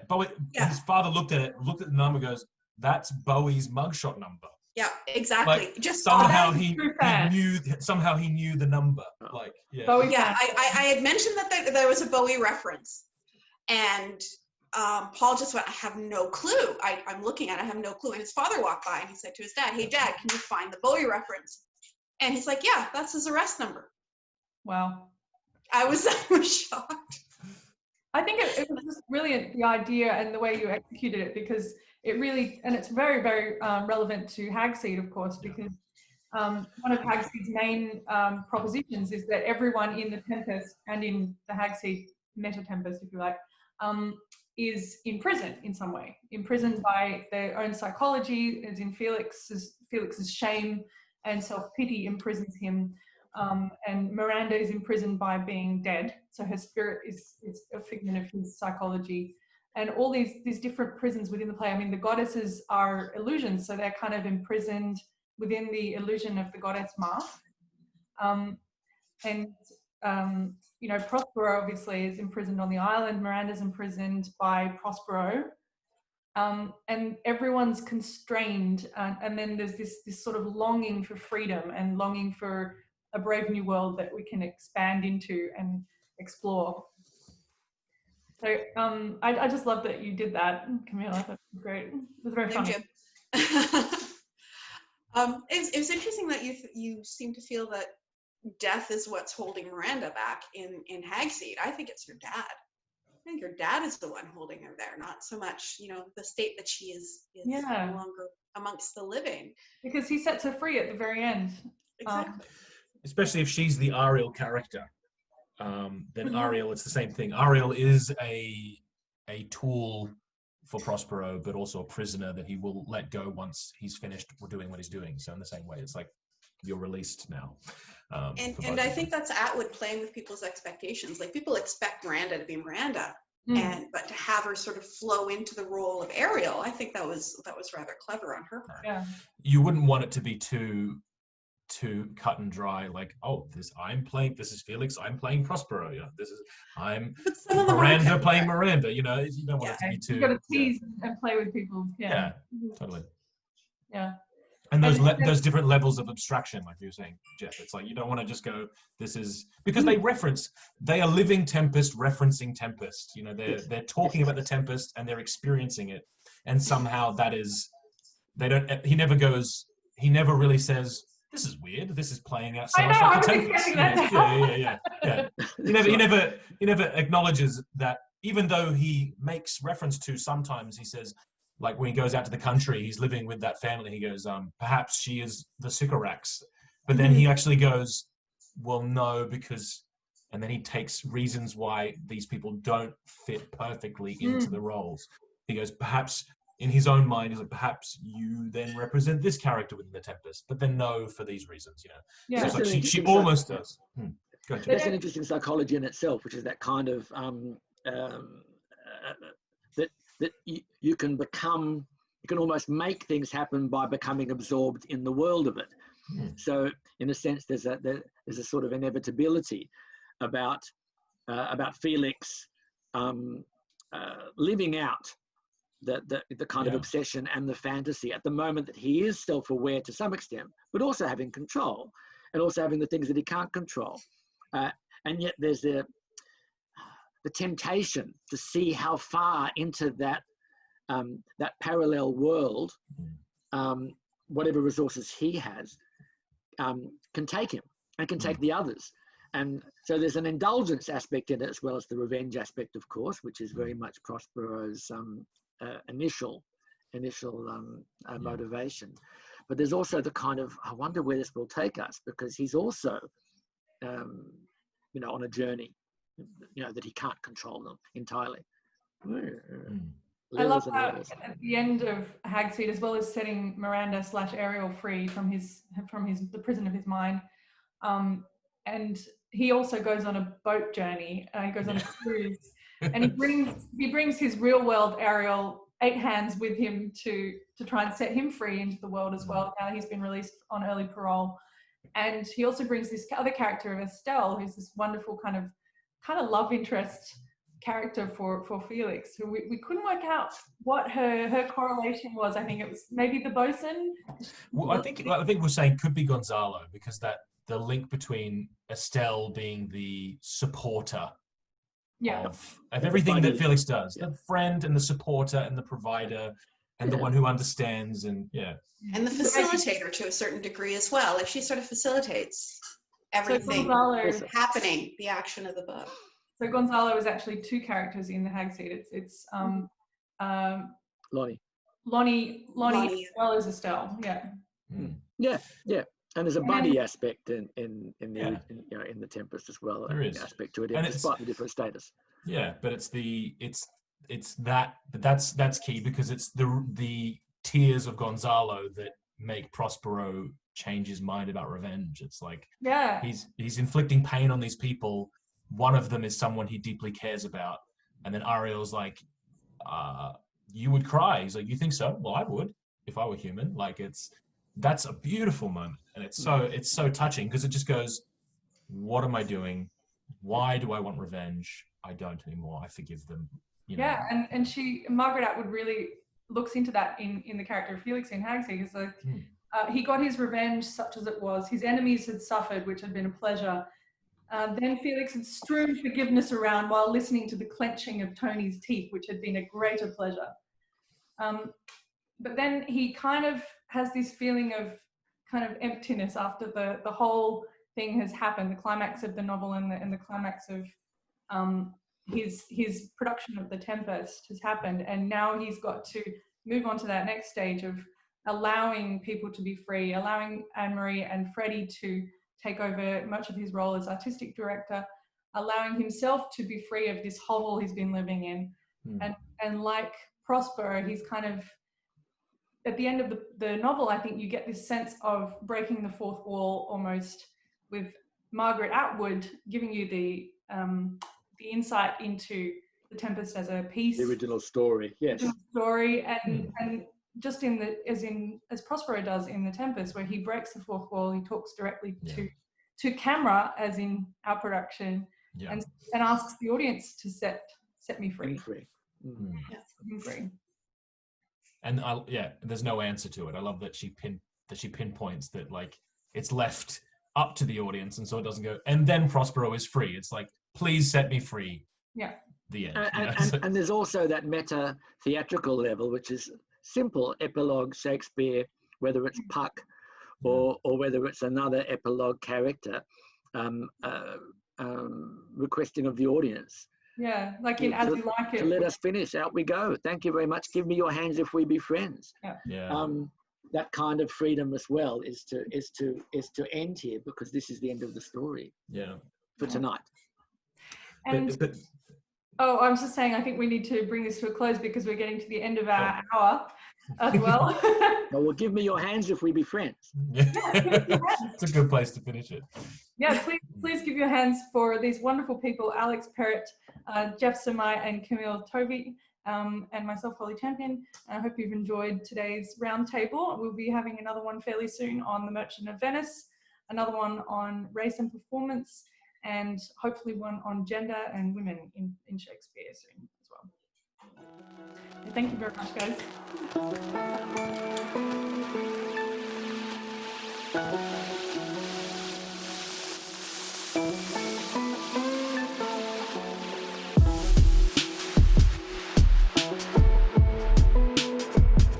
Bowie. His father looked at it, looked at the number, and goes, that's Bowie's mugshot number. Yeah, exactly. Like, just somehow he knew the number. Bowie. I had mentioned that there was a Bowie reference. And Paul just went, I have no clue. I'm looking at it, I have no clue. And his father walked by and he said to his dad, hey, Dad, can you find the Bowie reference? And he's like, yeah, that's his arrest number. Wow. I was shocked. I think it was just brilliant, the idea and the way you executed it, because it really, and it's very, very relevant to Hag Seed, of course, because one of Hag Seed's main propositions is that everyone in the Tempest and in the Hag Seed meta Tempest, if you like, is in prison in some way, imprisoned by their own psychology, as in Felix's shame and self-pity imprisons him. And Miranda is imprisoned by being dead, so her spirit is a figment of his psychology. And all these different prisons within the play. I mean, the goddesses are illusions, so they're kind of imprisoned within the illusion of the goddess mask. You know, Prospero obviously is imprisoned on the island. Miranda's imprisoned by Prospero. And everyone's constrained. And then there's this sort of longing for freedom and longing for a brave new world that we can expand into and explore. So I just love that you did that, Camille. I thought it was great. It was very funny. Thank you. It was interesting that you seem to feel that death is what's holding Miranda back in Hag Seed. I think it's her dad. I think her dad is the one holding her there, not so much, you know, the state that she is no longer amongst the living. Because he sets her free at the very end. Exactly. Especially if she's the Ariel character. Then Ariel, it's the same thing. Ariel is a tool for Prospero, but also a prisoner that he will let go once he's finished doing what he's doing. So in the same way, it's like you're released now. And I think that's Atwood playing with people's expectations. Like, people expect Miranda to be Miranda, but to have her sort of flow into the role of Ariel, I think that was rather clever on her part. Yeah. You wouldn't want it to be too cut and dry, like, oh, this is Felix, I'm playing Prospero, you know, I'm Miranda playing Miranda, you know, you don't want it to be too. You've got to tease and play with people. Yeah, totally. Yeah. And those different levels of abstraction, like you were saying, Geoff, it's like you don't want to just go, this is, because they are living Tempest referencing Tempest, you know, they're talking about the Tempest and they're experiencing it, and somehow that is, he never really says, this is weird, this is playing out so much like a Tempest. Yeah. He never acknowledges that, even though he makes reference to, sometimes he says, like when he goes out to the country, he's living with that family, he goes, perhaps she is the Sycorax. But then he actually goes, well, no, because, and then he takes reasons why these people don't fit perfectly into the roles. He goes, perhaps, in his own mind, he's like, perhaps you then represent this character within the Tempest, but then no, for these reasons, you know. Yeah. So it's like she almost does. Go ahead. That's an interesting psychology in itself, which is that kind of that you can almost make things happen by becoming absorbed in the world of it. So in a sense, there's a sort of inevitability about Felix living out the kind of obsession and the fantasy at the moment that he is self-aware to some extent, but also having control and also having the things that he can't control. And yet there's the temptation to see how far into that parallel world, whatever resources he has, can take him and can take the others. And so there's an indulgence aspect in it, as well as the revenge aspect, of course, which is very much Prospero's initial motivation. But there's also the kind of, I wonder where this will take us, because he's also, on a journey, that he can't control them entirely. I love how at the end of Hag Seed, as well as setting Miranda / Ariel free from the prison of his mind, and he also goes on a boat journey. He goes on a cruise, and he brings his real world Ariel 8 hands with him to try and set him free into the world as well. Now he's been released on early parole, and he also brings this other character of Estelle, who's this wonderful kind of love interest character for Felix, who we couldn't work out what her correlation was. I think it was maybe the bosun. Well, I think we're saying could be Gonzalo, because that the link between Estelle being the supporter of everything that Felix does. The friend and the supporter and the provider and the one who understands and and the facilitator to a certain degree as well. Like she sort of facilitates everything happening, the action of the book. So Gonzalo is actually two characters in the Hag Seed. It's Lonnie as well as Estelle. Yeah. And there's a buddy aspect in the Tempest as well. There is aspect to it, and despite the different status. Yeah, but that's key, because it's the tears of Gonzalo that make Prospero change his mind about revenge. It's like he's inflicting pain on these people. One of them is someone he deeply cares about, and then Ariel's like, you would cry. He's like, you think so? Well, I would if I were human. Like that's a beautiful moment, and it's so touching, because it just goes, what am I doing? Why do I want revenge? I don't anymore. I forgive them. Yeah, and Margaret Atwood really looks into that in the character of Felix in Hag Seed. So he got his revenge, such as it was. His enemies had suffered, which had been a pleasure. Then Felix had strewn forgiveness around while listening to the clenching of Tony's teeth, which had been a greater pleasure. But then he kind of has this feeling of kind of emptiness after the whole thing has happened. The climax of the novel and the climax of his production of The Tempest has happened, and now he's got to move on to that next stage of allowing people to be free, allowing Anne-Marie and Freddie to take over much of his role as artistic director, allowing himself to be free of this hovel he's been living in. And like Prospero, he's kind of, at the end of the novel, I think you get this sense of breaking the fourth wall almost, with Margaret Atwood giving you the insight into The Tempest as a piece. The original story, yes. And just as Prospero does in The Tempest, where he breaks the fourth wall, he talks directly to camera, as in our production, and asks the audience to set me free. Free. Free. And there's no answer to it. I love that she pinpoints that, like, it's left up to the audience, and so it doesn't go, and then Prospero is free. It's like, please set me free. Yeah. The end. And there's also that meta theatrical level, which is simple epilogue Shakespeare, whether it's Puck or whether it's another epilogue character, requesting of the audience. Yeah, like in As You Like It. To let us finish. Out we go. Thank you very much. Give me your hands if we be friends. That kind of freedom as well is to end here, because this is the end of the story. For tonight. And I was just saying, I think we need to bring this to a close, because we're getting to the end of our hour as well. Well, give me your hands if we be friends. It's a good place to finish it. Yeah, please give your hands for these wonderful people: Alex Perritt, Geoff Simrai, and Camille Tovee, and myself, Holly Champion. I hope you've enjoyed today's roundtable. We'll be having another one fairly soon on The Merchant of Venice, another one on race and performance, and hopefully one on gender and women in Shakespeare soon as well. Thank you very much, guys.